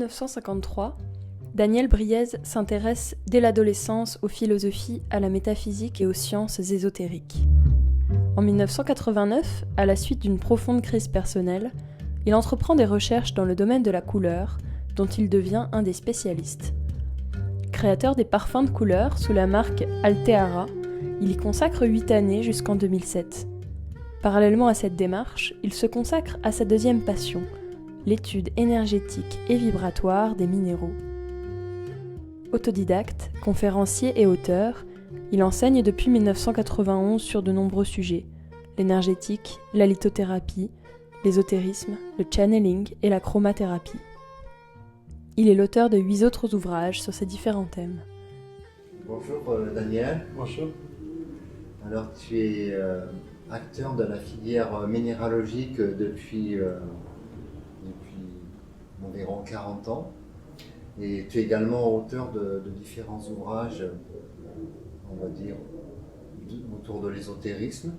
1953, Daniel Briez s'intéresse dès l'adolescence aux philosophies, à la métaphysique et aux sciences ésotériques. En 1989, à la suite d'une profonde crise personnelle, il entreprend des recherches dans le domaine de la couleur, dont il devient un des spécialistes. Créateur des parfums de couleur sous la marque Alteara, il y consacre 8 années jusqu'en 2007. Parallèlement à cette démarche, il se consacre à sa deuxième passion, l'étude énergétique et vibratoire des minéraux. Autodidacte, conférencier et auteur, il enseigne depuis 1991 sur de nombreux sujets, l'énergétique, la lithothérapie, l'ésotérisme, le channeling et la chromathérapie. Il est l'auteur de 8 autres ouvrages sur ces différents thèmes. Bonjour Daniel. Bonjour. Alors tu es acteur de la filière minéralogique depuis environ 40 ans et tu es également auteur de différents ouvrages, on va dire, autour de l'ésotérisme,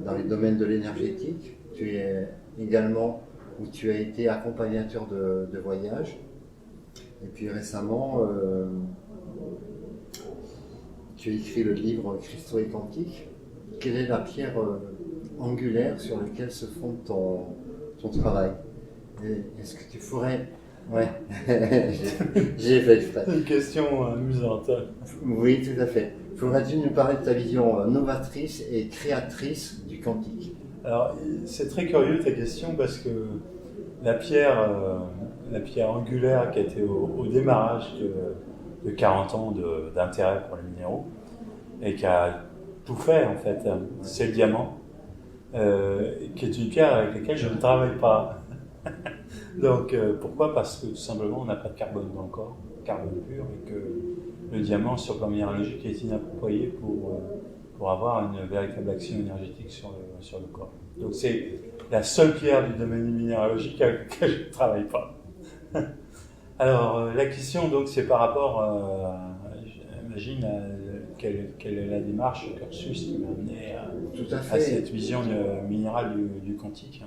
dans les domaines de l'énergétique. Tu es également, où tu as été accompagnateur de voyage et puis récemment tu as écrit le livre Cristaux et Quantique. Quelle est la pierre angulaire sur laquelle se fonde ton travail? Est-ce que tu ferais... Ouais, j'ai fait exprès. C'est une question amusante. Oui, tout à fait. Pourrais-tu nous parler de ta vision novatrice et créatrice du quantique? Alors, c'est très curieux ta question parce que la pierre angulaire qui a été au démarrage de 40 ans d'intérêt pour les minéraux et qui a tout fait en fait, c'est le diamant, qui est une pierre avec laquelle je ne travaille pas. Donc pourquoi? Parce que tout simplement on n'a pas de carbone dans le corps, carbone pur, et que le diamant sur le plan minéralogique est inapproprié pour avoir une véritable action énergétique sur le corps. Donc c'est la seule pierre du domaine minéralogique avec laquelle je ne travaille pas. Alors la question donc c'est par rapport, j'imagine, quelle est la démarche, le cursus qui m'a amené à cette vision minérale du quantique.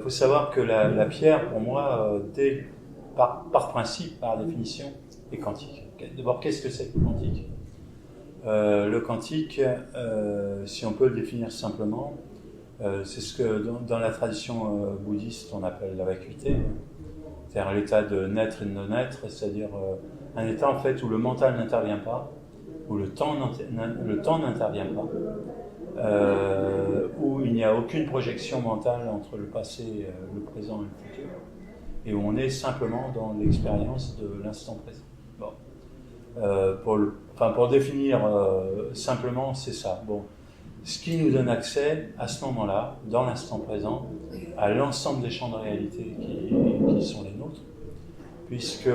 Faut savoir que la pierre, pour moi, par principe, par définition, est quantique. D'abord, qu'est-ce que c'est que le quantique? Le quantique, si on peut le définir simplement, c'est ce que dans la tradition bouddhiste on appelle la vacuité, c'est-à-dire l'état de naître et de non-être, c'est-à-dire un état en fait où le mental n'intervient pas, où le temps n'intervient pas, où il n'y a aucune projection mentale entre le passé, le présent et le futur, et où on est simplement dans l'expérience de l'instant présent. Bon. Pour définir simplement, c'est ça. Bon. Ce qui nous donne accès à ce moment-là, dans l'instant présent, à l'ensemble des champs de réalité qui sont les nôtres, puisque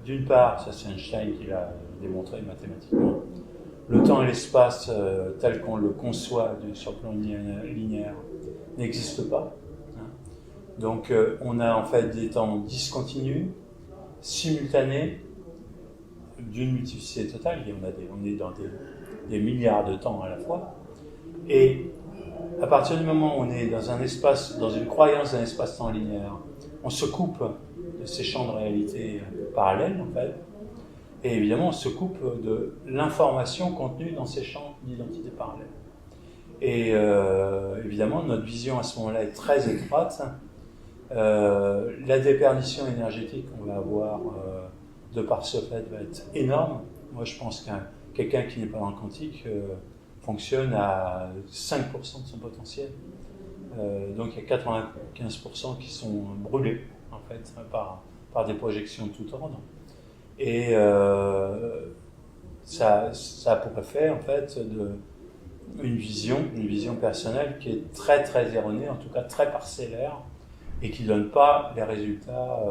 d'une part, ça c'est Einstein qui l'a démontré mathématiquement, le temps et l'espace tel qu'on le conçoit sur le plan linéaire n'existent pas. Hein. Donc on a en fait des temps discontinus, simultanés, d'une multiplicité totale, et on est dans des milliards de temps à la fois. Et à partir du moment où on est dans un espace, dans une croyance d'un espace-temps linéaire, on se coupe de ces champs de réalité parallèles en fait. Et évidemment, on se coupe de l'information contenue dans ces champs d'identité parallèle. Et évidemment, notre vision à ce moment-là est très étroite. La déperdition énergétique qu'on va avoir de par ce fait va être énorme. Moi, je pense qu'un quelqu'un qui n'est pas dans le quantique fonctionne à 5% de son potentiel. Donc il y a 95% qui sont brûlés, en fait, par des projections de tout ordre. Et ça pourrait faire en fait une vision personnelle qui est très très erronée, en tout cas très parcellaire, et qui ne donne pas les résultats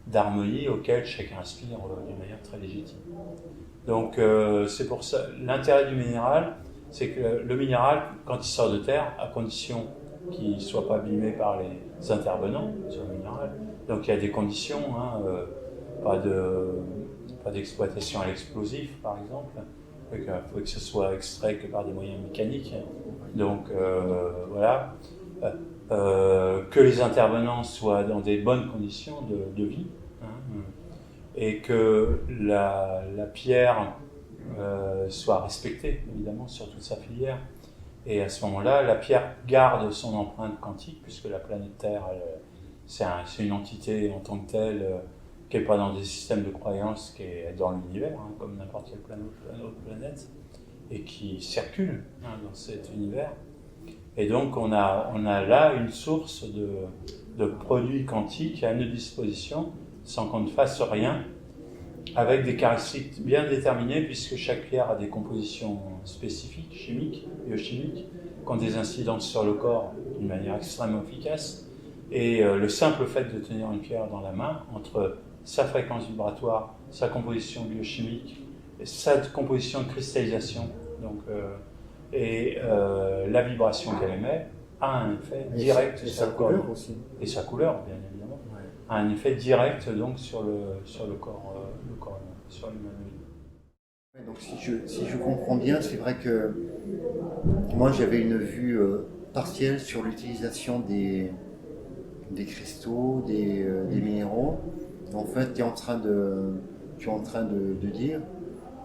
d'harmonie auxquels chacun aspire d'une manière très légitime. Donc c'est pour ça, l'intérêt du minéral, c'est que le minéral, quand il sort de terre, à condition qu'il ne soit pas abîmé par les intervenants sur le minéral, donc il y a des conditions, pas d'exploitation à l'explosif par exemple, il faut que ce soit extrait que par des moyens mécaniques, donc voilà. que les intervenants soient dans des bonnes conditions de vie, hein, et que la pierre soit respectée, évidemment, sur toute sa filière. Et à ce moment-là, la pierre garde son empreinte quantique, puisque la planète Terre, c'est une entité en tant que telle, qui n'est pas dans des systèmes de croyance, qui est dans l'univers, hein, comme n'importe quelle autre planète, et qui circule, hein, dans cet univers. Et donc on a là une source de produits quantiques à notre disposition, sans qu'on ne fasse rien, avec des caractéristiques bien déterminées, puisque chaque pierre a des compositions spécifiques, chimiques, biochimiques, qui ont des incidences sur le corps d'une manière extrêmement efficace. Et le simple fait de tenir une pierre dans la main, entre sa fréquence vibratoire, sa composition biochimique, sa composition de cristallisation, donc, et la vibration qu'elle émet, a un effet direct et sur sa le corps. couleur aussi. Et sa couleur, bien évidemment. Ouais. A un effet direct donc sur le corps humain, sur l'humanoïde. Donc si je comprends bien, c'est vrai que moi j'avais une vue partielle sur l'utilisation des cristaux, des minéraux. En fait, tu es en train de dire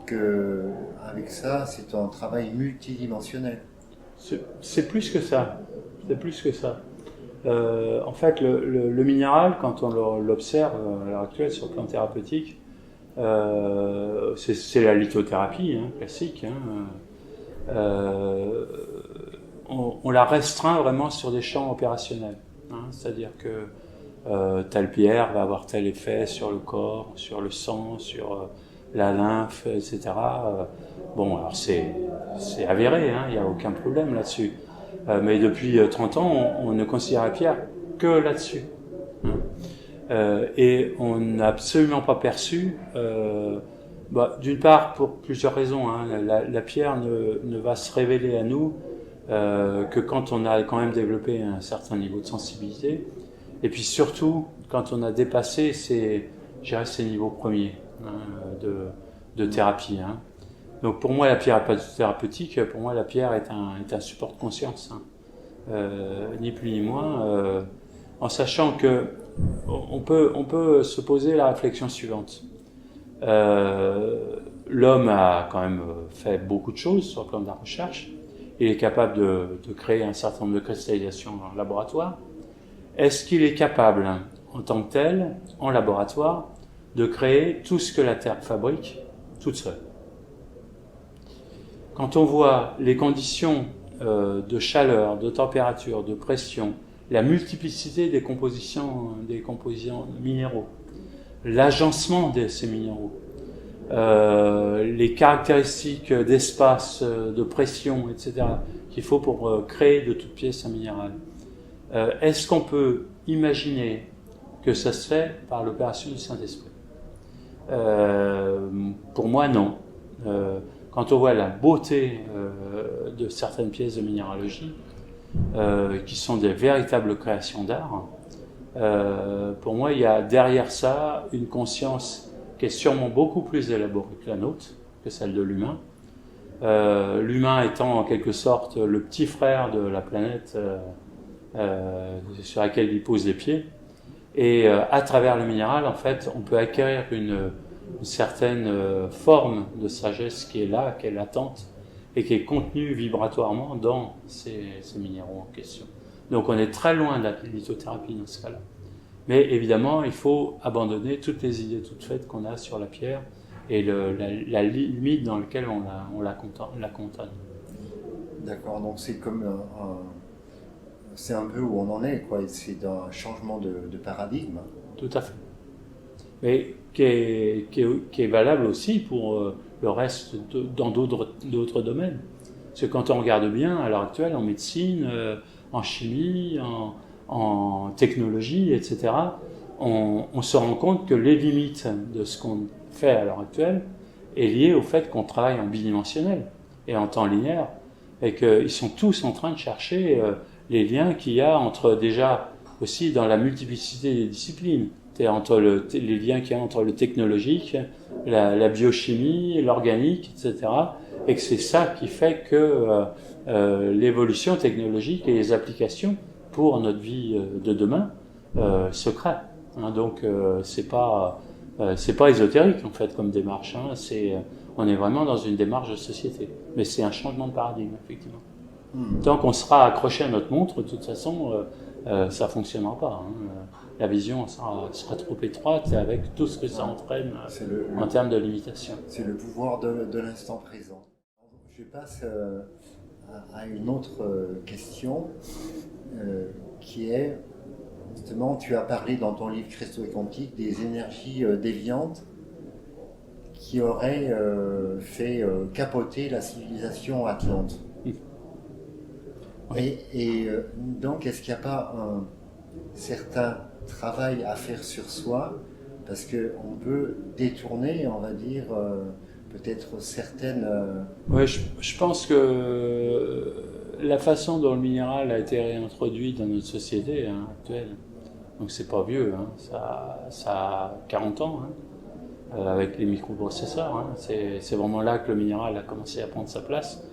que avec ça, c'est un travail multidimensionnel. C'est plus que ça. C'est plus que ça. En fait, le minéral, quand on l'observe à l'heure actuelle sur le plan thérapeutique, c'est la lithothérapie, hein, classique. Hein. On la restreint vraiment sur des champs opérationnels. Hein, c'est-à-dire que telle pierre va avoir tel effet sur le corps, sur le sang, sur la lymphe, etc. Bon, alors c'est avéré, hein, il n'y a aucun problème là-dessus. Mais depuis 30 ans, on ne considère la pierre que là-dessus. Hein. Et on n'a absolument pas perçu, d'une part pour plusieurs raisons, hein, la pierre ne va se révéler à nous que quand on a quand même développé un certain niveau de sensibilité, et puis surtout quand on a dépassé ces niveaux premiers, hein, de thérapie. Hein. Donc pour moi la pierre n'est pas thérapeutique, pour moi la pierre est un support de conscience, hein. Ni plus ni moins, en sachant que on peut se poser la réflexion suivante. L'homme a quand même fait beaucoup de choses sur le plan de la recherche. Il est capable de créer un certain nombre de cristallisations en laboratoire. Est-ce qu'il est capable, en tant que tel, en laboratoire, de créer tout ce que la Terre fabrique toute seule? Quand on voit les conditions de chaleur, de température, de pression, la multiplicité des compositions minéraux, l'agencement de ces minéraux, les caractéristiques d'espace, de pression, etc., qu'il faut pour créer de toute pièce un minéral. Est-ce qu'on peut imaginer que ça se fait par l'opération du Saint-Esprit? Pour moi, non. Quand on voit la beauté de certaines pièces de minéralogie, qui sont des véritables créations d'art, pour moi, il y a derrière ça une conscience qui est sûrement beaucoup plus élaborée que la nôtre, que celle de l'humain. L'humain étant en quelque sorte le petit frère de la planète sur laquelle il pose les pieds. Et à travers le minéral, en fait, on peut acquérir une certaine forme de sagesse qui est là, qui est latente, et qui est contenue vibratoirement dans ces minéraux en question. Donc on est très loin de la lithothérapie dans ce cas-là. Mais évidemment, il faut abandonner toutes les idées toutes faites qu'on a sur la pierre et la limite dans laquelle on la contonne. D'accord, donc c'est comme c'est un peu où on en est, quoi. C'est un changement de paradigme. Tout à fait. Mais qui est valable aussi pour le reste dans d'autres domaines. Parce que quand on regarde bien, à l'heure actuelle, en médecine, en chimie, en technologie, etc., on se rend compte que les limites de ce qu'on fait à l'heure actuelle est liées au fait qu'on travaille en bidimensionnel et en temps linéaire, et qu'ils sont tous en train de chercher les liens qu'il y a entre, déjà aussi dans la multiplicité des disciplines, entre les liens qu'il y a entre le technologique, la biochimie, l'organique, etc., et que c'est ça qui fait que l'évolution technologique et les applications pour notre vie de demain se crée. Hein. Donc c'est pas ésotérique en fait comme démarche. Hein. On est vraiment dans une démarche de société. Mais c'est un changement de paradigme effectivement. Tant qu'on sera accroché à notre montre, de toute façon, ça fonctionnera pas. Hein. La vision sera trop étroite avec tout ce que ça entraîne en termes de limitation. C'est le pouvoir de l'instant présent. Je passe à une autre question qui est, justement, tu as parlé dans ton livre Cristaux et Quantique des énergies déviantes qui auraient fait capoter la civilisation atlante. Oui. Et donc, est-ce qu'il n'y a pas un certain travail à faire sur soi, parce qu'on peut détourner, on va dire, peut-être certaines... Oui, je pense que la façon dont le minéral a été réintroduit dans notre société actuelle, donc c'est pas vieux, hein, ça a 40 ans, hein, avec les microprocesseurs, hein, c'est vraiment là que le minéral a commencé à prendre sa place.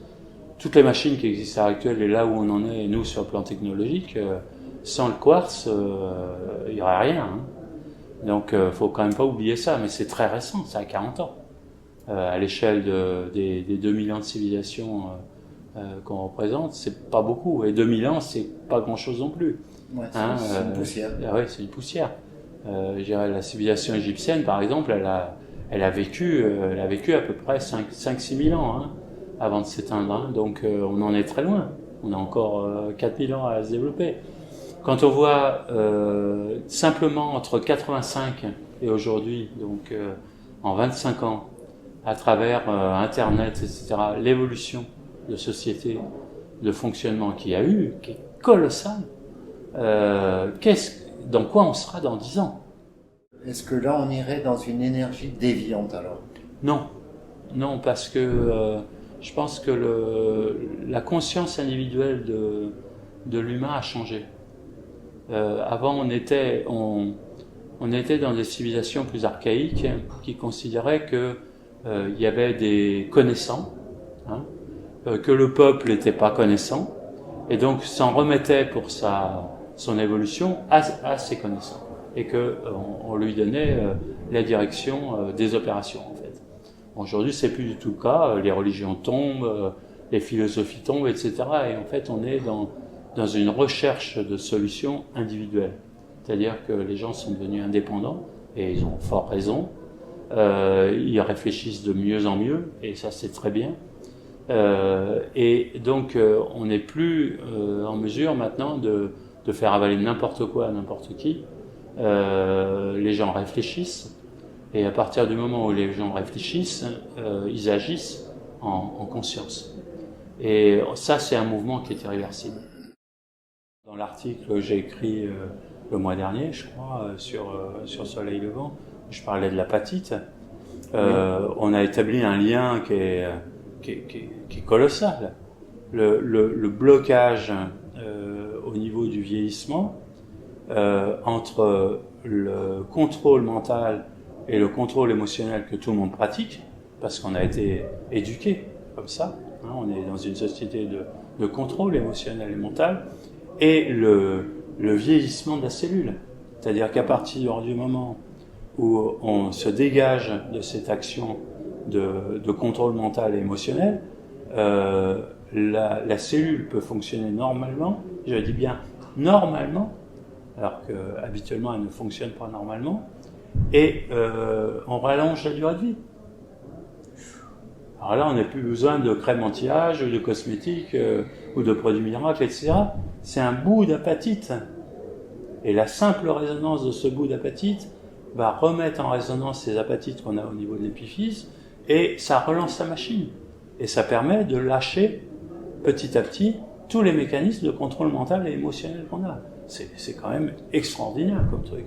Toutes les machines qui existent à l'heure actuelle et là où on en est, nous, sur le plan technologique, sans le quartz, il n'y aurait rien. Hein. Donc, faut quand même pas oublier ça, mais c'est très récent, ça a 40 ans. À l'échelle des 2000 ans de civilisation qu'on représente, c'est pas beaucoup. Et 2000 ans, c'est pas grand-chose non plus. Ouais, c'est une poussière. Oui, c'est une poussière. Je dirais, la civilisation égyptienne, par exemple, elle a vécu à peu près 5-6 000 ans, hein, avant de s'éteindre. Hein. Donc, on en est très loin. On a encore 4000 ans à se développer. Quand on voit simplement entre 85 et aujourd'hui, donc en 25 ans, à travers Internet, etc., l'évolution de société, de fonctionnement qu'il y a eu, qui est colossale, dans quoi on sera dans 10 ans? Est-ce que là, on irait dans une énergie déviante alors? Non, parce que je pense que la conscience individuelle de l'humain a changé. Avant, on était dans des civilisations plus archaïques qui considéraient que il y avait des connaissants, hein, que le peuple n'était pas connaissant, et donc s'en remettait pour son évolution à ses connaissants, et que on lui donnait la direction des opérations en fait. Aujourd'hui, c'est plus du tout le cas. Les religions tombent, les philosophies tombent, etc. Et en fait, on est dans une recherche de solutions individuelles. C'est-à-dire que les gens sont devenus indépendants, et ils ont fort raison. Ils réfléchissent de mieux en mieux, et ça c'est très bien. Et donc on n'est plus en mesure maintenant de faire avaler n'importe quoi à n'importe qui. Les gens réfléchissent, et à partir du moment où les gens réfléchissent, ils agissent en conscience. Et ça, c'est un mouvement qui est irréversible. Dans l'article que j'ai écrit le mois dernier, je crois, sur Soleil Levant, je parlais de l'apatite. On a établi un lien qui est colossal. Le blocage au niveau du vieillissement entre le contrôle mental et le contrôle émotionnel que tout le monde pratique, parce qu'on a été éduqué comme ça. Hein, on est dans une société de contrôle émotionnel et mental, et le vieillissement de la cellule. C'est-à-dire qu'à partir du moment où on se dégage de cette action de contrôle mental et émotionnel, la cellule peut fonctionner normalement, je dis bien normalement, alors qu'habituellement elle ne fonctionne pas normalement, et on rallonge la durée de vie. Alors là, on n'a plus besoin de crème anti-âge, ou de cosmétiques, ou de produits miracles, etc. C'est un bout d'apatite. Et la simple résonance de ce bout d'apatite va remettre en résonance ces apatites qu'on a au niveau de l'épiphyse, et ça relance la machine. Et ça permet de lâcher petit à petit tous les mécanismes de contrôle mental et émotionnel qu'on a. C'est quand même extraordinaire comme truc.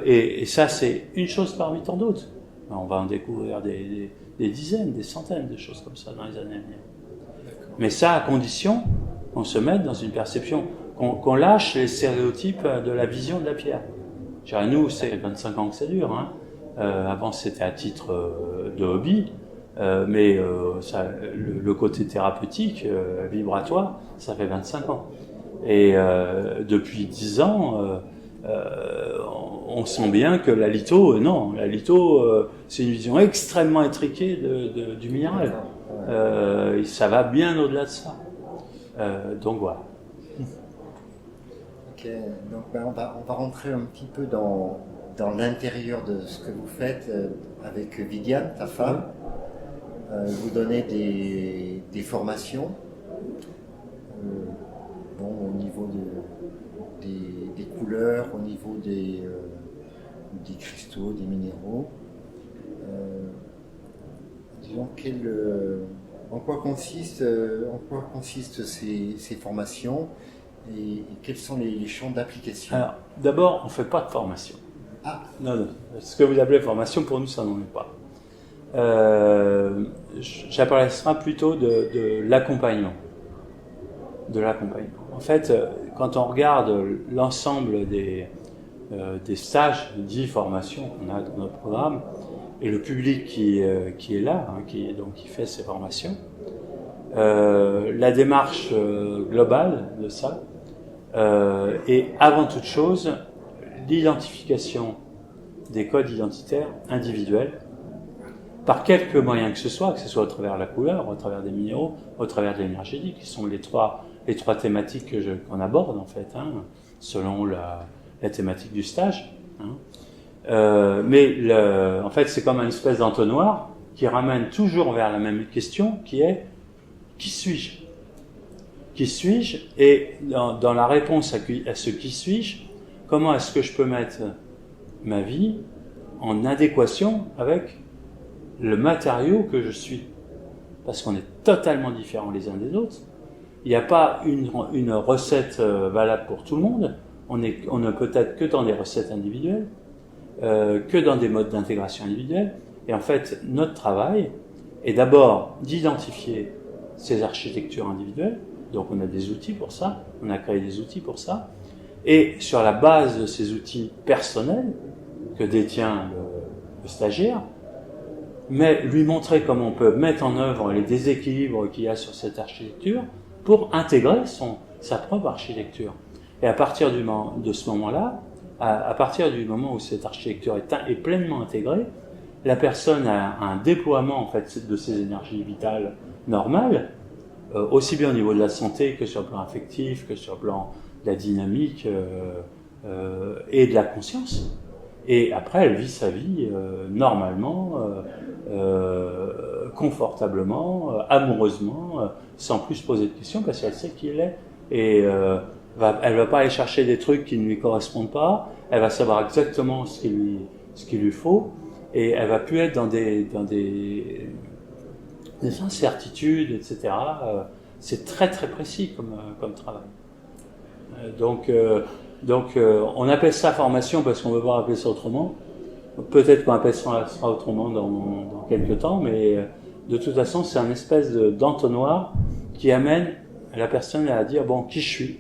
Et ça, c'est une chose parmi tant d'autres. On va en découvrir des dizaines, des centaines de choses comme ça dans les années à venir. Mais ça, à condition qu'on se mette dans une perception, qu'on lâche les stéréotypes de la vision de la pierre. Nous, c'est 25 ans que ça dure. Hein. Avant, c'était à titre de hobby, mais le côté thérapeutique, vibratoire, ça fait 25 ans. Et depuis 10 ans, on sent bien que la litho, non, la litho, c'est une vision extrêmement étriquée du minéral. Ça va bien au-delà de ça. Donc voilà. Ok, donc on va rentrer un petit peu dans l'intérieur de ce que vous faites avec Viviane, ta femme. Vous donnez des formations au niveau des couleurs, au niveau des cristaux, des minéraux. Disons, en quoi consistent ces formations et quels sont les champs d'application? Alors, d'abord, on ne fait pas de formation. Ah. Non. Ce que vous appelez formation, pour nous, ça n'en est pas. J'appellerais ça plutôt de l'accompagnement. De l'accompagnement. En fait, quand on regarde l'ensemble des stages, 10 formations qu'on a dans notre programme, et le public qui est là, qui fait ces formations, la démarche globale de ça est avant toute chose l'identification des codes identitaires individuels par quelque moyen que ce soit au travers de la couleur, au travers des minéraux, au travers de l'énergétique, qui sont les trois thématiques qu'on aborde en fait, selon la thématique du stage. Mais en fait, c'est comme une espèce d'entonnoir qui ramène toujours vers la même question, qui est qui suis-je? Qui suis-je? Et dans la réponse à ce qui suis-je, comment est-ce que je peux mettre ma vie en adéquation avec le matériau que je suis? Parce qu'on est totalement différents les uns des autres. Il n'y a pas une recette valable pour tout le monde. On ne peut être que dans des recettes individuelles, que dans des modes d'intégration individuels. Et en fait, notre travail est d'abord d'identifier ces architectures individuelles. Donc on a des outils pour ça, on a créé des outils pour ça. Et sur la base de ces outils personnels que détient le stagiaire, mais lui montrer comment on peut mettre en œuvre les déséquilibres qu'il y a sur cette architecture pour intégrer sa propre architecture. Et à partir de ce moment-là, à partir du moment où cette architecture est pleinement intégrée, la personne a un déploiement en fait de ses énergies vitales normales, aussi bien au niveau de la santé que sur le plan affectif, que sur le plan de la dynamique et de la conscience. Et après, elle vit sa vie normalement, confortablement, amoureusement, sans plus se poser de questions, parce qu'elle sait qui elle est. Et elle va pas aller chercher des trucs qui ne lui correspondent pas. Elle va savoir exactement ce qu'il lui faut, et elle va plus être dans des incertitudes, etc. C'est très très précis comme travail. Donc, on appelle ça formation parce qu'on ne veut pas appeler ça autrement. Peut-être qu'on appelle ça autrement dans quelques temps, mais de toute façon, c'est un espèce d'entonnoir qui amène la personne à dire bon, qui je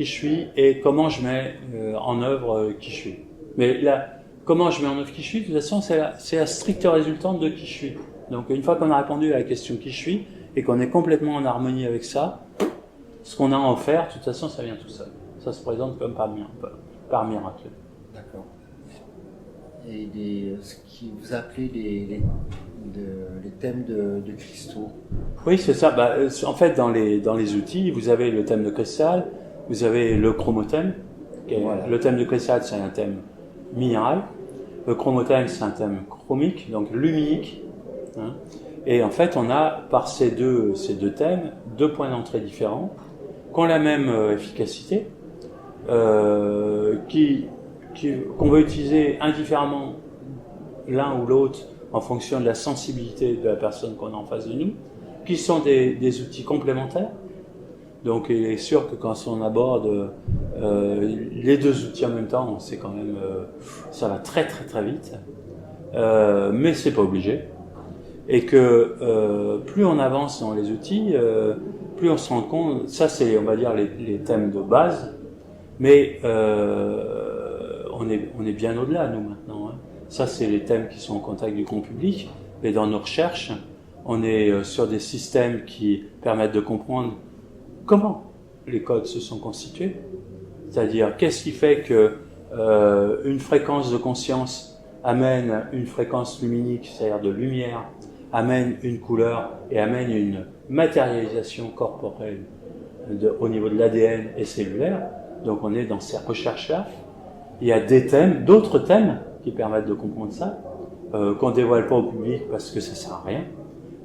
suis et comment je mets en œuvre qui je suis. Mais là, comment je mets en œuvre qui je suis, de toute façon, c'est la stricte résultante de qui je suis. Donc, une fois qu'on a répondu à la question qui je suis et qu'on est complètement en harmonie avec ça, ce qu'on a à en faire, de toute façon, ça vient tout seul. Ça se présente comme par miracle. D'accord. Et ce qui vous appelez les thèmes de cristaux. Oui, c'est ça. En fait, dans les outils, vous avez le thème de cristal, vous avez le chromothème. Voilà. Le thème de cristal, c'est un thème minéral. Le chromothème, c'est un thème chromique, donc luminique. Et en fait, on a par ces deux thèmes, deux points d'entrée différents, qui ont la même efficacité, qu'on va utiliser indifféremment l'un ou l'autre en fonction de la sensibilité de la personne qu'on a en face de nous, qui sont des outils complémentaires. Donc il est sûr que quand on aborde les deux outils en même temps, c'est quand même ça va très très très vite, mais c'est pas obligé. Et que plus on avance dans les outils, plus on se rend compte, ça c'est on va dire les thèmes de base, mais on est bien au-delà nous maintenant. Ça c'est les thèmes qui sont en contact du grand public, et dans nos recherches, on est sur des systèmes qui permettent de comprendre comment les codes se sont constitués. C'est-à-dire, qu'est-ce qui fait que une fréquence de conscience amène une fréquence luminique, c'est-à-dire de lumière, amène une couleur et amène une matérialisation corporelle au niveau de l'ADN et cellulaire. Donc on est dans ces recherches-là. Il y a des thèmes, d'autres thèmes qui permettent de comprendre ça, qu'on ne dévoile pas au public parce que ça sert à rien.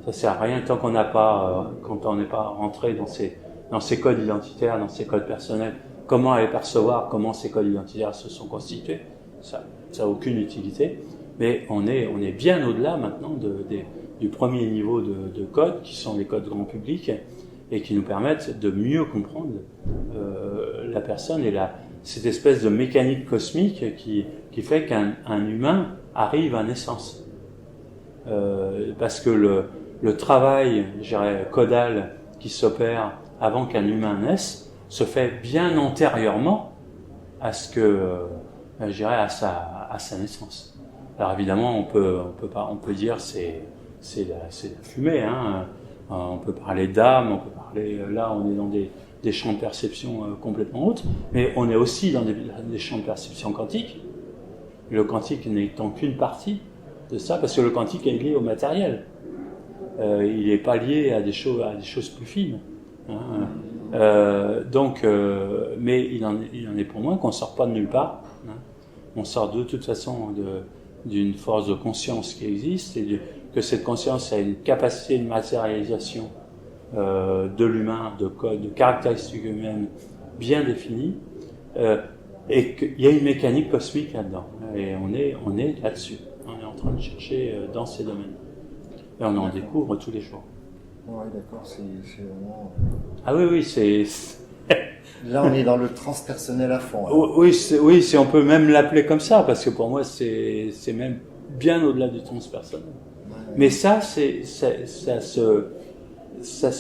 Ça sert à rien tant qu'on n'a pas, quand on n'est pas rentré dans ces codes identitaires, dans ces codes personnels. Comment les percevoir, comment ces codes identitaires se sont constitués, ça n'a aucune utilité. Mais on est bien au-delà maintenant du premier niveau de codes, qui sont les codes grand public, et qui nous permettent de mieux comprendre la personne et cette espèce de mécanique cosmique qui fait qu'un humain arrive à naissance. Parce que le travail, je dirais, codal qui s'opère avant qu'un humain naisse se fait bien antérieurement à ce que, je dirais, à sa naissance. Alors évidemment, on peut dire c'est la fumée, hein. On peut parler d'âme, on peut parler, là on est dans des champs de perception complètement autres, mais on est aussi dans des champs de perception quantiques. Le quantique n'étant qu'une partie de ça, parce que le quantique est lié au matériel. Il n'est pas lié à des choses plus fines. Hein. Mais il en est pour moi qu'on ne sort pas de nulle part. Hein. On sort de toute façon d'une force de conscience qui existe, et que cette conscience a une capacité de matérialisation de l'humain, de caractéristiques humaines bien définies, et qu'il y a une mécanique cosmique là-dedans. Et on est là-dessus. On est en train de chercher dans ces domaines. Et on en découvre tous les jours. Oui, d'accord, c'est vraiment... Ah oui, c'est... Là, on est dans le transpersonnel à fond. Oui, si on peut même l'appeler comme ça, parce que pour moi, c'est même bien au-delà du transpersonnel. Ouais. Mais ça se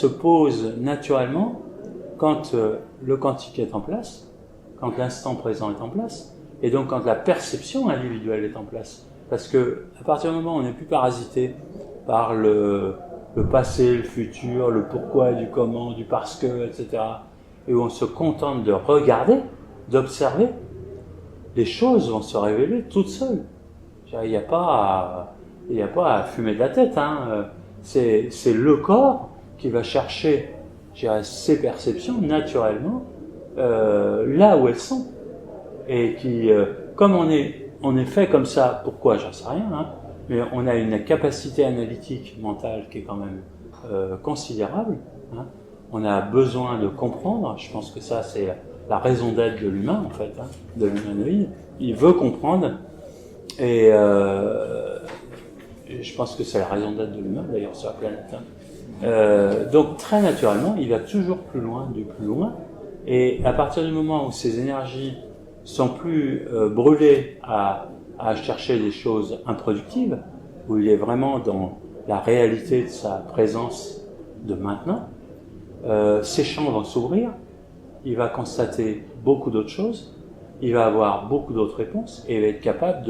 pose naturellement quand le quantique est en place, quand l'instant présent est en place, et donc quand la perception individuelle est en place. Parce que à partir du moment où on n'est plus parasité par le passé, le futur, le pourquoi, du comment, du parce que, etc., et où on se contente de regarder, d'observer, les choses vont se révéler toutes seules. Il n'y a pas à fumer de la tête. Hein. C'est le corps qui va chercher, ses perceptions naturellement là où elles sont. Et qui, comme on est fait comme ça, pourquoi, j'en sais rien, hein, mais on a une capacité analytique mentale qui est quand même considérable. Hein. On a besoin de comprendre. Je pense que ça, c'est la raison d'être de l'humain, en fait, hein, de l'humanoïde. Il veut comprendre. Et je pense que c'est la raison d'être de l'humain, d'ailleurs, sur la planète. Hein. Donc, très naturellement, il va toujours plus loin, du plus loin. Et à partir du moment où ces énergies sont plus brûlées à chercher des choses improductives, où il est vraiment dans la réalité de sa présence de maintenant, ces champs vont s'ouvrir, il va constater beaucoup d'autres choses, il va avoir beaucoup d'autres réponses, et il va être capable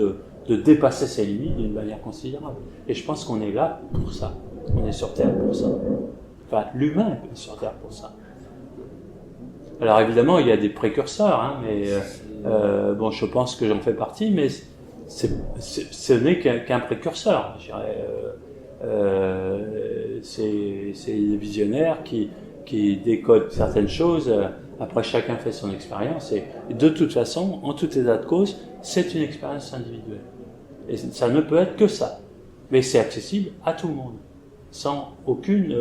de dépasser ses limites d'une manière considérable. Et je pense qu'on est là pour ça. On est sur Terre pour ça. Enfin, l'humain est sur Terre pour ça. Alors évidemment, il y a des précurseurs, hein, mais bon, je pense que j'en fais partie, mais ce n'est qu'un précurseur. Je dirais, c'est des visionnaires qui décodent certaines choses. Après, chacun fait son expérience, et de toute façon, en tout état de cause, c'est une expérience individuelle. Et ça ne peut être que ça. Mais c'est accessible à tout le monde, sans aucune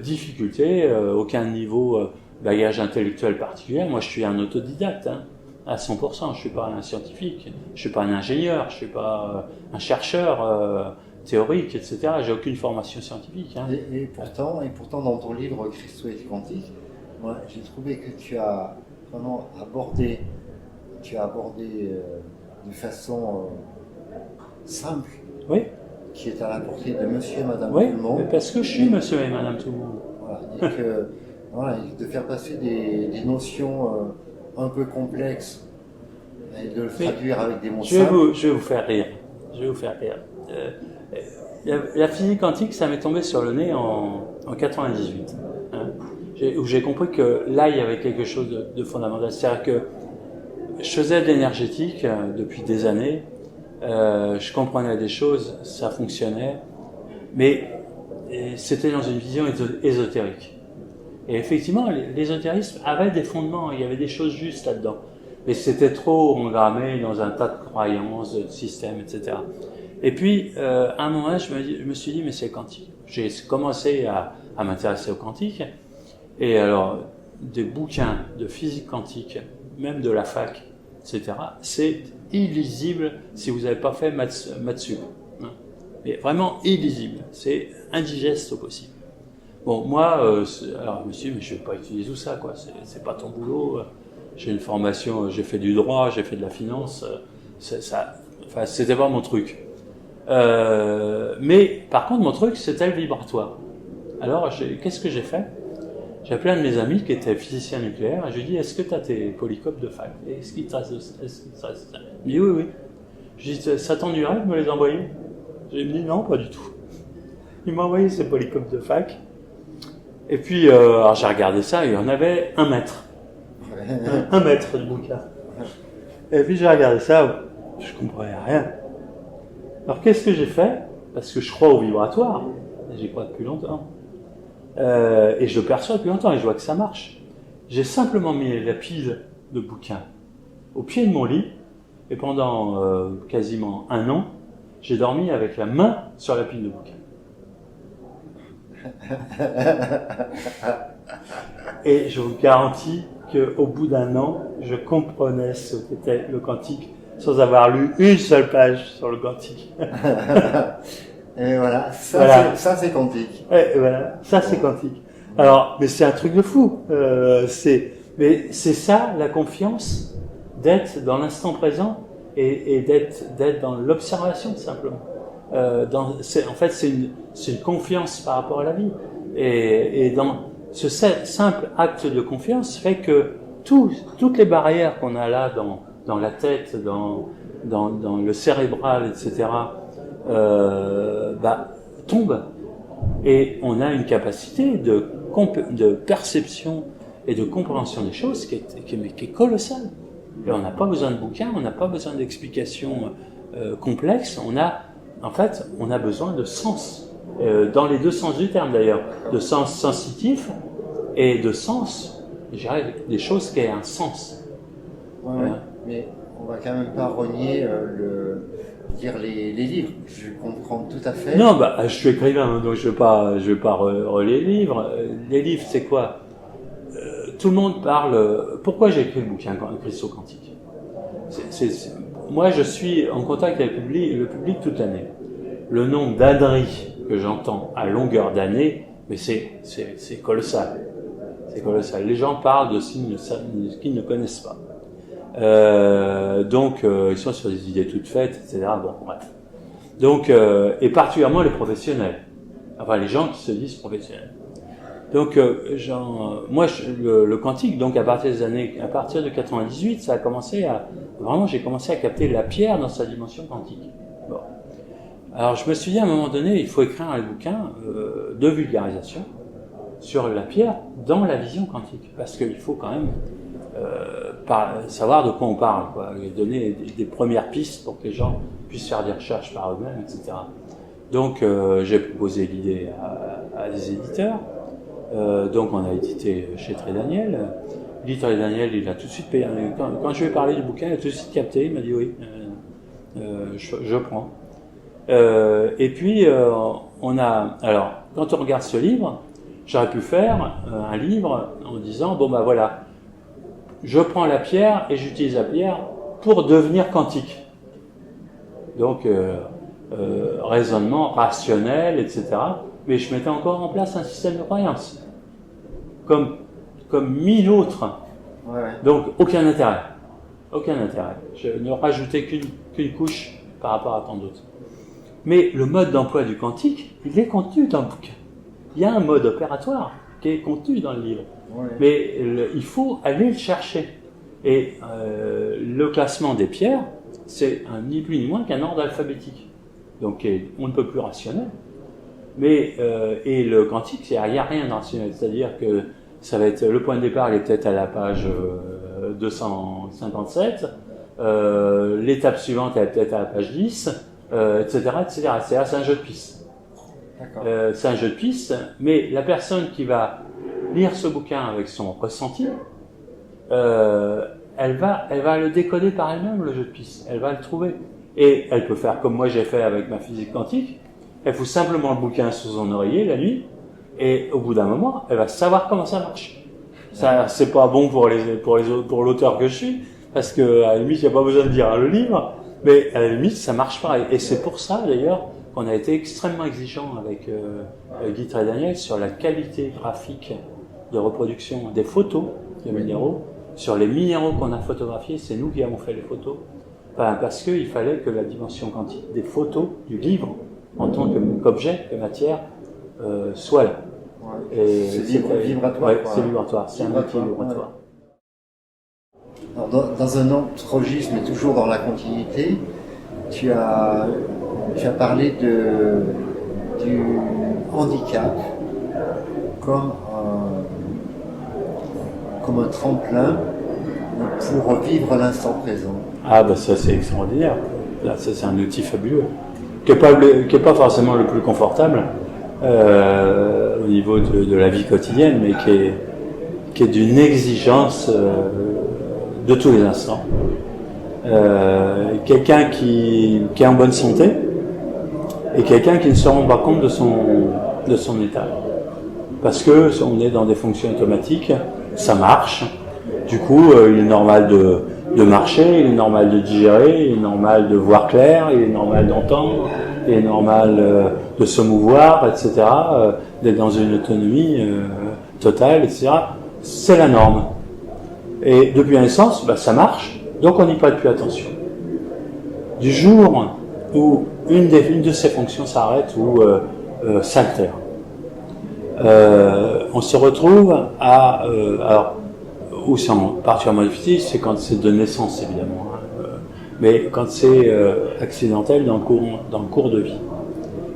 difficulté, aucun niveau bagage intellectuel particulier. Moi, je suis un autodidacte, hein, à 100%. Je suis pas un scientifique, je suis pas un ingénieur, je suis pas un chercheur théorique, etc. J'ai aucune formation scientifique. Hein. Et pourtant, dans ton livre Christo et quantique, moi, j'ai trouvé que tu as vraiment abordé de façon simple, oui, qui est à la portée de monsieur et madame oui, tout le monde. Parce que je suis monsieur et madame tout le monde. Voilà, et que, voilà, de faire passer des notions un peu complexes et de le traduire avec des mots simples. Je vais vous faire rire. La physique quantique, ça m'est tombé sur le nez en 98. Hein. où j'ai compris que là, il y avait quelque chose de fondamental. C'est-à-dire que je faisais de l'énergétique depuis des années, je comprenais des choses, ça fonctionnait, mais c'était dans une vision ésotérique. Et effectivement, l'ésotérisme avait des fondements, il y avait des choses justes là-dedans. Mais c'était trop engrammé dans un tas de croyances, de systèmes, etc. Et puis, à un moment, je me suis dit, mais c'est quantique. J'ai commencé à m'intéresser au quantique. Et alors, des bouquins de physique quantique, même de la fac, etc., c'est illisible si vous n'avez pas fait maths sup. Hein. Mais vraiment illisible. C'est indigeste au possible. Bon, moi, alors je me suis dit, mais je ne vais pas utiliser tout ça, quoi. C'est pas ton boulot. J'ai une formation, j'ai fait du droit, j'ai fait de la finance. Enfin, c'était pas mon truc. Mais par contre, mon truc, c'était le vibratoire. Alors, qu'est-ce que j'ai fait? J'ai appelé un de mes amis qui était physicien nucléaire et je lui ai dit, est-ce que tu as tes polycopes de fac? Est-ce qu'il te reste ça? Il me dit, oui, oui. Je lui ai dit, ça t'ennuierait de me les envoyer? Il me dit, non, pas du tout. Il m'a envoyé ses polycopes de fac. Et puis, alors j'ai regardé ça, il y en avait 1 mètre. 1 mètre de bouquin. Et puis j'ai regardé ça, je comprenais rien. Alors qu'est-ce que j'ai fait? Parce que je crois au vibratoire, j'y crois depuis longtemps. Et je le perçois depuis longtemps et je vois que ça marche. J'ai simplement mis la pile de bouquins au pied de mon lit et pendant quasiment 1 an, j'ai dormi avec la main sur la pile de bouquins. Et je vous garantis qu'au bout d'1 an, je comprenais ce qu'était le quantique sans avoir lu une seule page sur le quantique. Et voilà, ça c'est quantique. Et voilà, ça c'est quantique. Alors, mais c'est un truc de fou. Mais c'est ça la confiance, d'être dans l'instant présent et d'être dans l'observation simplement. En fait, c'est une confiance par rapport à la vie. Et dans ce simple acte de confiance fait que toutes les barrières qu'on a là dans la tête, dans le cérébral, etc., tombent. Et on a une capacité de perception et de compréhension des choses qui est colossale. Et on n'a pas besoin de bouquins, on n'a pas besoin d'explications complexes. On a besoin de sens, dans les 2 sens du terme d'ailleurs, de sens sensitif et de sens, je dirais, des choses qui aient un sens. Ouais, mais on va quand même pas renier lire les livres. Je comprends tout à fait. Non, je suis écrivain, donc je vais pas relire les livres. Les livres, c'est quoi? Tout le monde parle. Pourquoi j'ai écrit le bouquin Cristaux quantiques? Moi, je suis en contact avec le public toute l'année. Le nombre d'âneries que j'entends à longueur d'année, mais c'est colossal. C'est colossal. Les gens parlent de signes qu'ils ne connaissent pas. Donc, ils sont sur des idées toutes faites, etc. Bon, bref. Donc, et particulièrement les professionnels. Enfin, les gens qui se disent professionnels. Donc, moi, le quantique, donc à partir de 98, ça a commencé j'ai commencé à capter la pierre dans sa dimension quantique. Bon. Alors, je me suis dit, à un moment donné, il faut écrire un bouquin de vulgarisation sur la pierre dans la vision quantique. Parce qu'il faut quand même savoir de quoi on parle, quoi, et donner des premières pistes pour que les gens puissent faire des recherches par eux-mêmes, etc. Donc, j'ai proposé l'idée à des éditeurs. Donc, on a édité chez Tré Daniel. L'éditeur Daniel, il a tout de suite payé. Quand je lui ai parlé du bouquin, il a tout de suite capté. Il m'a dit oui, je prends. Et puis, alors, quand on regarde ce livre, j'aurais pu faire un livre en disant, bon voilà, je prends la pierre et j'utilise la pierre pour devenir quantique. Donc, raisonnement rationnel, etc. Mais je mettais encore en place un système de croyance. Comme 1000 autres. Ouais. Donc, aucun intérêt. Aucun intérêt. Je ne rajoutais qu'une couche par rapport à tant d'autres. Mais le mode d'emploi du quantique, il est contenu dans le bouquin. Il y a un mode opératoire qui est contenu dans le livre. Ouais. Mais il faut aller le chercher. Et le classement des pierres, c'est ni plus ni moins qu'un ordre alphabétique. Donc, on ne peut plus rationnel. Mais, et le quantique, il n'y a rien de rationnel. C'est-à-dire que ça va être le point de départ, il est peut-être à la page 257. L'étape suivante, elle est peut-être à la page 10, etc., etc. C'est un jeu de piste. C'est un jeu de piste, mais la personne qui va lire ce bouquin avec son ressenti, elle va le décoder par elle-même, le jeu de piste. Elle va le trouver. Et elle peut faire comme moi j'ai fait avec ma physique quantique. Elle fout simplement le bouquin sous son oreiller la nuit, et au bout d'un moment, elle va savoir comment ça marche. Ça, c'est pas bon pour l'auteur que je suis, parce que à la limite, il n'y a pas besoin de lire le livre, mais à la limite, ça marche pareil. Et c'est pour ça, d'ailleurs, qu'on a été extrêmement exigeant avec Guy Trédaniel sur la qualité graphique de reproduction des photos de minéraux. Sur les minéraux qu'on a photographiés, c'est nous qui avons fait les photos. Enfin, parce qu'il fallait que la dimension quantique des photos du livre, en tant qu'objet, que matière, soit là. Ouais. C'est vibratoire. Ouais, c'est vibratoire, c'est un outil vibratoire. Alors, dans un autre registre, mais toujours dans la continuité, tu as parlé du handicap comme un tremplin pour vivre l'instant présent. Ah bah ça c'est extraordinaire. Là, ça c'est un outil fabuleux, qui est pas forcément le plus confortable au niveau de la vie quotidienne, mais qui est d'une exigence de tous les instants. Quelqu'un qui est en bonne santé et quelqu'un qui ne se rend pas compte de son état. Parce que on est dans des fonctions automatiques, ça marche. Du coup, il est normal de marcher, il est normal de digérer, il est normal de voir clair, il est normal d'entendre, il est normal de se mouvoir, etc. D'être dans une autonomie totale, etc. C'est la norme. Et depuis la naissance, ça marche, donc on n'y prête plus attention. Du jour où une de ces fonctions s'arrête ou s'altère, on se retrouve à... alors, où c'est particulièrement difficile, c'est quand c'est de naissance, évidemment. Mais quand c'est accidentel dans le cours de vie.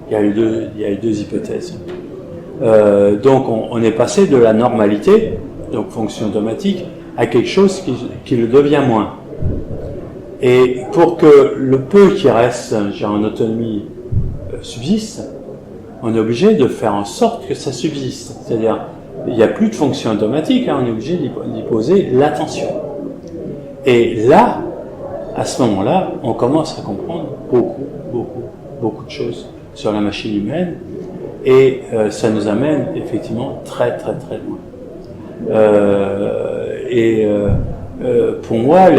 Il y a eu deux hypothèses. Donc on est passé de la normalité, donc fonction automatique, à quelque chose qui le devient moins. Et pour que le peu qui reste en autonomie subsiste, on est obligé de faire en sorte que ça subsiste. C'est-à-dire, il n'y a plus de fonction automatique, on est obligé d'y poser l'attention. Et là, à ce moment-là, on commence à comprendre beaucoup de choses sur la machine humaine, et ça nous amène effectivement très loin. Pour moi,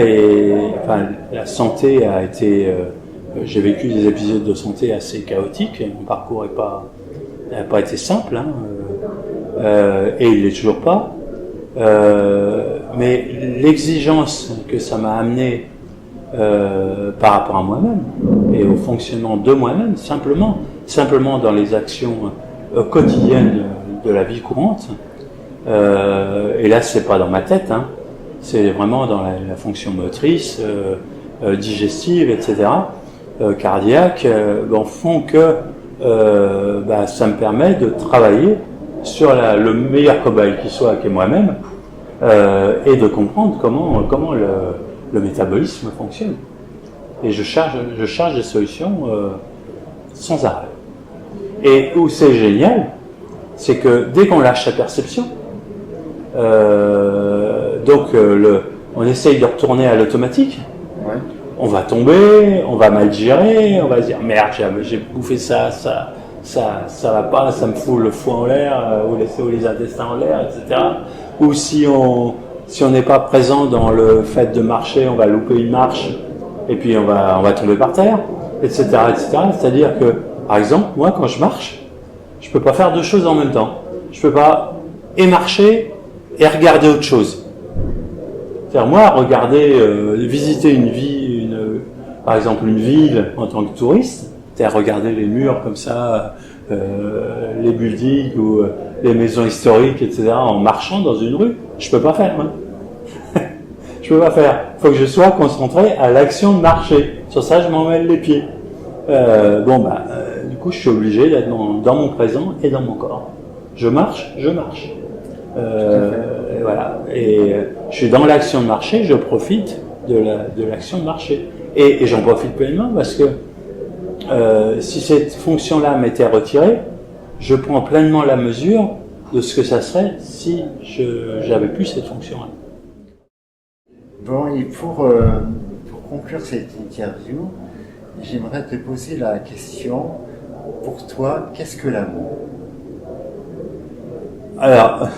la santé a été... j'ai vécu des épisodes de santé assez chaotiques, mon parcours n'a pas été simple, et il l'est toujours pas. Mais l'exigence que ça m'a amené par rapport à moi-même et au fonctionnement de moi-même, simplement dans les actions quotidiennes de la vie courante, et là c'est pas dans ma tête, c'est vraiment dans la fonction motrice, digestive, etc., cardiaque, font que ça me permet de travailler sur le meilleur cobaye qui soit, qui est moi-même, et de comprendre comment le métabolisme fonctionne. Et je charge des solutions sans arrêt. Et où c'est génial, c'est que dès qu'on lâche sa perception, on essaye de retourner à l'automatique. Ouais. On va tomber, on va mal gérer, on va se dire merde, j'ai bouffé ça va pas, ça me fout le foie en l'air, ou les intestins en l'air, etc. Ou si on n'est pas présent dans le fait de marcher, on va louper une marche, et puis on va tomber par terre, etc., etc. C'est-à-dire que, par exemple, moi, quand je marche, je peux pas faire deux choses en même temps. Je peux pas et marcher et regarder autre chose. C'est-à-dire, moi, visiter par exemple, une ville en tant que touriste, c'est-à-dire regarder les murs comme ça, les buildings ou les maisons historiques, etc., en marchant dans une rue, je peux pas faire, Je peux pas faire. Il faut que je sois concentré à l'action de marcher. Sur ça, je m'en mêle les pieds. Du coup, je suis obligé d'être dans mon présent et dans mon corps. Je marche. Et je suis dans l'action de marché, je profite de l'action de marché. Et j'en profite pleinement parce que si cette fonction-là m'était retirée, je prends pleinement la mesure de ce que ça serait si j'avais plus cette fonction-là. Bon, et pour conclure cette interview, j'aimerais te poser la question, pour toi, qu'est-ce que l'amour? Alors,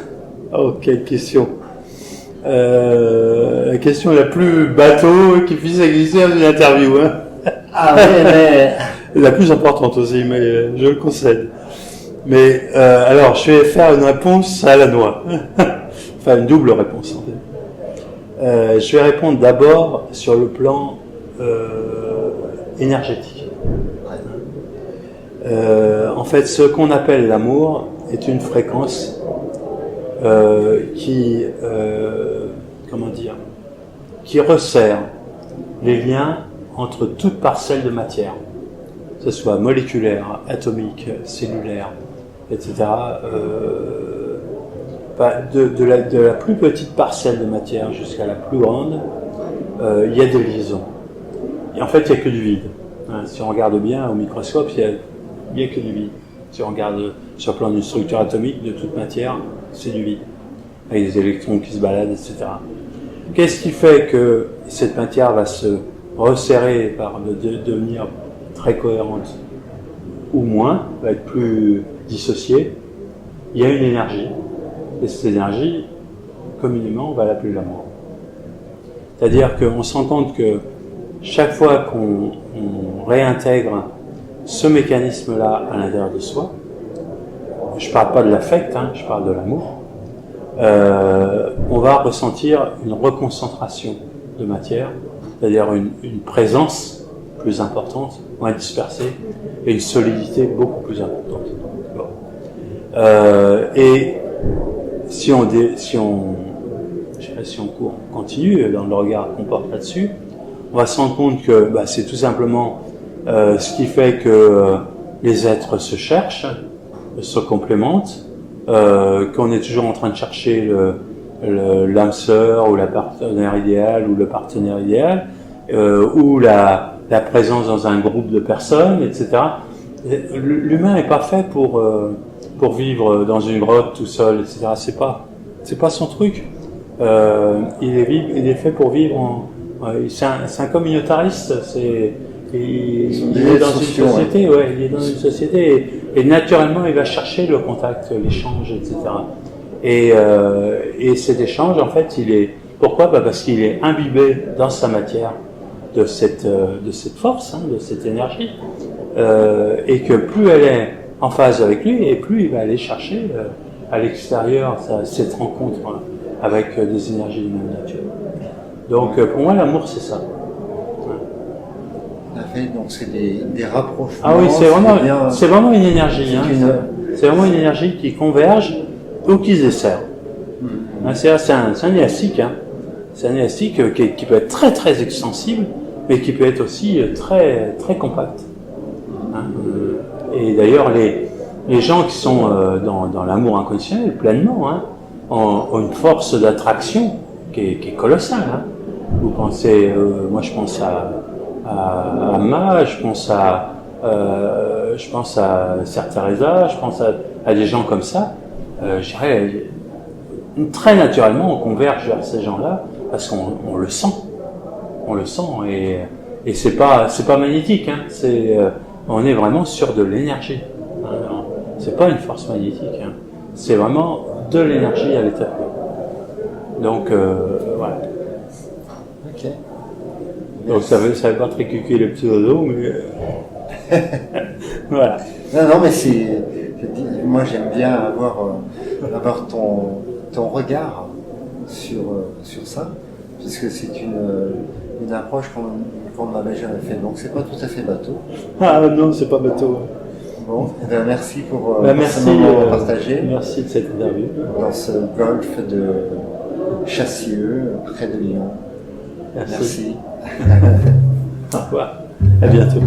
oh, quelle question. La question la plus bateau qui puisse exister dans une interview. Hein. Ah oui, mais... La plus importante aussi, mais je le concède. Mais alors, je vais faire une réponse à la noix. Enfin, une double réponse en fait. Je vais répondre d'abord sur le plan énergétique. En fait, ce qu'on appelle l'amour est une fréquence qui resserre les liens entre toutes parcelles de matière, que ce soit moléculaire, atomique, cellulaire, etc. De la plus petite parcelle de matière jusqu'à la plus grande, il y a des liaisons. Et en fait, il n'y a que du vide. Si on regarde bien au microscope, il n'y a que du vide. Si on regarde sur le plan d'une structure atomique de toute matière, c'est du vide, avec des électrons qui se baladent, etc. Qu'est-ce qui fait que cette matière va se resserrer par devenir très cohérente ou moins, va être plus dissociée? Il y a une énergie, et cette énergie, communément, on va l'appeler l'amour. C'est-à-dire qu'on se rend compte que chaque fois qu'on réintègre ce mécanisme-là à l'intérieur de soi, je ne parle pas de l'affect, je parle de l'amour, on va ressentir une reconcentration de matière, c'est-à-dire une présence plus importante, moins dispersée, et une solidité beaucoup plus importante. Bon. Et si on continue dans le regard qu'on porte là-dessus, on va se rendre compte que c'est tout simplement ce qui fait que les êtres se cherchent, se complémentent, qu'on est toujours en train de chercher l'âme sœur ou la partenaire idéale ou le partenaire idéal, ou la présence dans un groupe de personnes, etc. L'humain n'est pas fait pour vivre dans une grotte tout seul, etc. C'est pas son truc. Il est fait pour vivre c'est un communautariste. Il est dans une société, il est dans une société et naturellement il va chercher le contact, l'échange, etc. Et cet échange, en fait, pourquoi? Parce qu'il est imbibé dans sa matière de cette force, de cette énergie, et que plus elle est en phase avec lui, et plus il va aller chercher à l'extérieur cette rencontre avec des énergies de même nature. Donc pour moi, l'amour, c'est ça. Donc c'est des rapprochements. Ah oui, c'est vraiment une énergie. C'est vraiment une énergie qui converge ou qui se dessert. C'est un élastique. C'est un élastique qui peut être très très extensible, mais qui peut être aussi très très compact. Et d'ailleurs, les gens qui sont dans l'amour inconditionnel pleinement ont une force d'attraction qui est colossale. Vous pensez, moi je pense à Amma, je pense à Sœur Teresa, je pense à des gens comme ça. Je dirais très naturellement on converge vers ces gens-là parce qu'on le sent, et c'est pas magnétique, on est vraiment sur de l'énergie. C'est pas une force magnétique, c'est vraiment de l'énergie à l'état pur. Donc voilà. Ok. Donc ça veut pas très cuquer les petits oiseaux, mais voilà. Non, mais moi j'aime bien avoir ton regard sur ça, puisque c'est une approche qu'on ne m'avait jamais fait, donc c'est pas tout à fait bateau. Ah non, c'est pas bateau. Bon, merci pour merci, ce moment partagé. Merci de cette interview. Dans ce golfe de Chassieux, près de Lyon. Merci. Au revoir. À bientôt.